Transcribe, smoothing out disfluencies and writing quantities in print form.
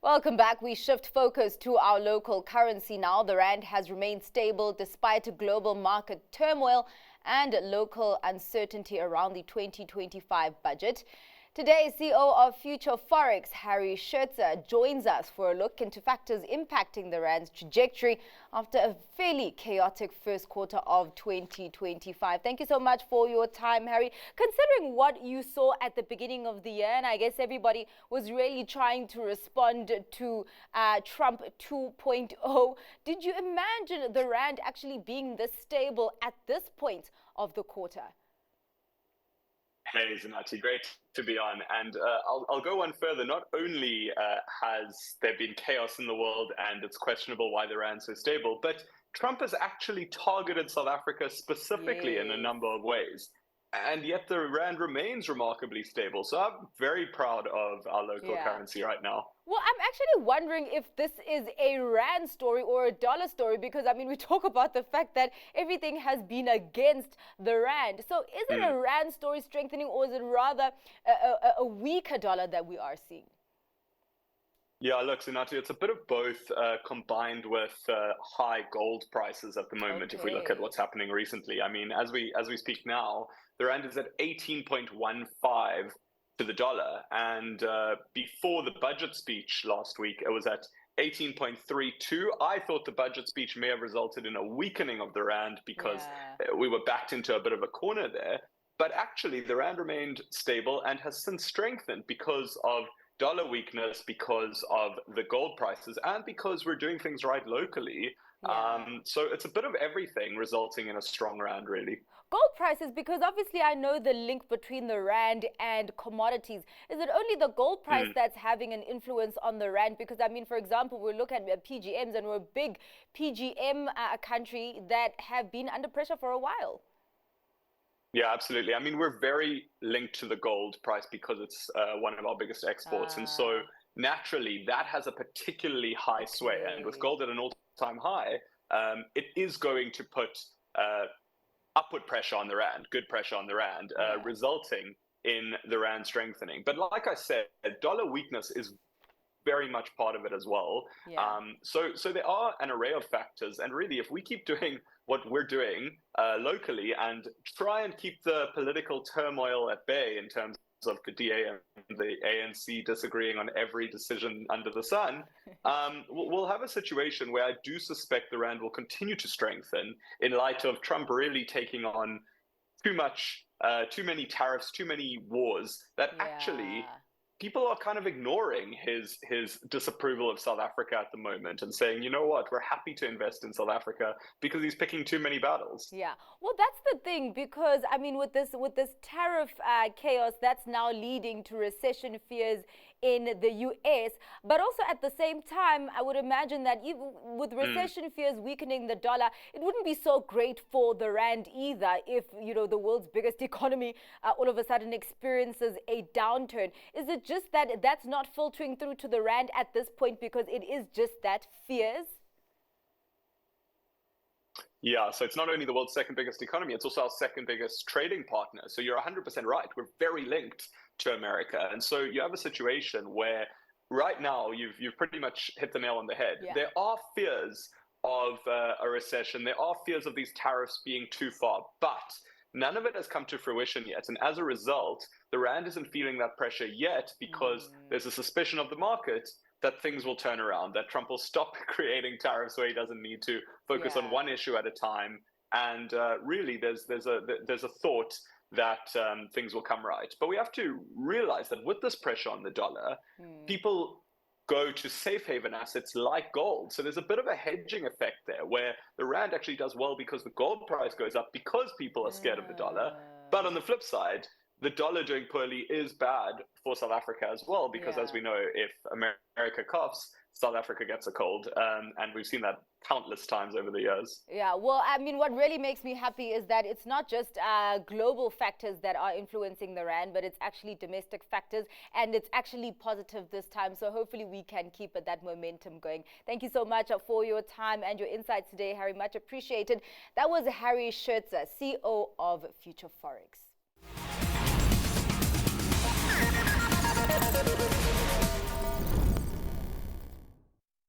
Welcome back. We shift focus to our local currency now. The rand has remained stable despite global market turmoil and local uncertainty around the 2025 budget. Today, CEO of Future Forex, Harry Scherzer, joins us for a look into factors impacting the rand's trajectory after a fairly chaotic first quarter of 2025. Thank you so much for your time, Harry. Considering what you saw at the beginning of the year, and I guess everybody was really trying to respond to Trump 2.0, did you imagine the rand actually being this stable at this point of the quarter? Hey, Zanati, great to be on. And I'll go one further. Not only has there been chaos in the world and it's questionable why the rand's so stable, but Trump has actually targeted South Africa specifically in a number of ways. And yet the rand remains remarkably stable. So I'm very proud of our local currency right now. Well, I'm actually wondering if this is a rand story or a dollar story, because, I mean, we talk about the fact that everything has been against the rand. So is it a rand story strengthening, or is it rather a weaker dollar that we are seeing? Yeah, look, Zanati, it's a bit of both combined with high gold prices at the moment. If we look at what's happening recently, I mean, as we speak now, the rand is at 18.15 to the dollar, and before the budget speech last week, it was at 18.32. I thought the budget speech may have resulted in a weakening of the rand because we were backed into a bit of a corner there. But actually, the rand remained stable and has since strengthened because of dollar weakness, because of the gold prices, and because we're doing things right locally. So it's a bit of everything resulting in a strong rand, really. Gold prices, because obviously I know the link between the rand and commodities. Is it only the gold price that's having an influence on the rand? Because, I mean, for example, we look at PGMs, and we're a big PGM country that have been under pressure for a while. Yeah, absolutely. I mean, we're very linked to the gold price because it's one of our biggest exports. And so naturally, that has a particularly high sway. And with gold at an all-time high, it is going to put upward pressure on the rand, good pressure on the rand, resulting in the rand strengthening. But like I said, dollar weakness is very much part of it as well. So there are an array of factors. And really, if we keep doing what we're doing locally and try and keep the political turmoil at bay in terms of the DA and the ANC disagreeing on every decision under the sun, we'll have a situation where I do suspect the rand will continue to strengthen in light of Trump really taking on too many tariffs, too many wars that actually people are kind of ignoring his disapproval of South Africa at the moment and saying, you know what, we're happy to invest in South Africa because he's picking too many battles. Yeah, well, that's the thing, because I mean, with this tariff chaos, that's now leading to recession fears in the US. But also at the same time, I would imagine that even with recession fears weakening the dollar, it wouldn't be so great for the rand either if, you know, the world's biggest economy all of a sudden experiences a downturn. Is it just that that's not filtering through to the rand at this point because it is just that fears? Yeah, so it's not only the world's second biggest economy, it's also our second biggest trading partner. So you're 100% right. We're very linked to America. And so you have a situation where right now you've pretty much hit the nail on the head. There are fears of a recession. There are fears of these tariffs being too far, but none of it has come to fruition yet. And as a result, the rand isn't feeling that pressure yet because there's a suspicion of the market that things will turn around, that Trump will stop creating tariffs where he doesn't need to, focus on one issue at a time. And really, there's a thought that things will come right. But we have to realize that with this pressure on the dollar, people go to safe haven assets like gold. So there's a bit of a hedging effect there where the rand actually does well because the gold price goes up because people are scared of the dollar. But on the flip side, the dollar doing poorly is bad for South Africa as well, because as we know, if America coughs, South Africa gets a cold. And we've seen that countless times over the years. Yeah, well, I mean, what really makes me happy is that it's not just global factors that are influencing the rand, but it's actually domestic factors, and it's actually positive this time. So hopefully we can keep that momentum going. Thank you so much for your time and your insights today, Harry. Much appreciated. That was Harry Scherzer, CEO of Future Forex.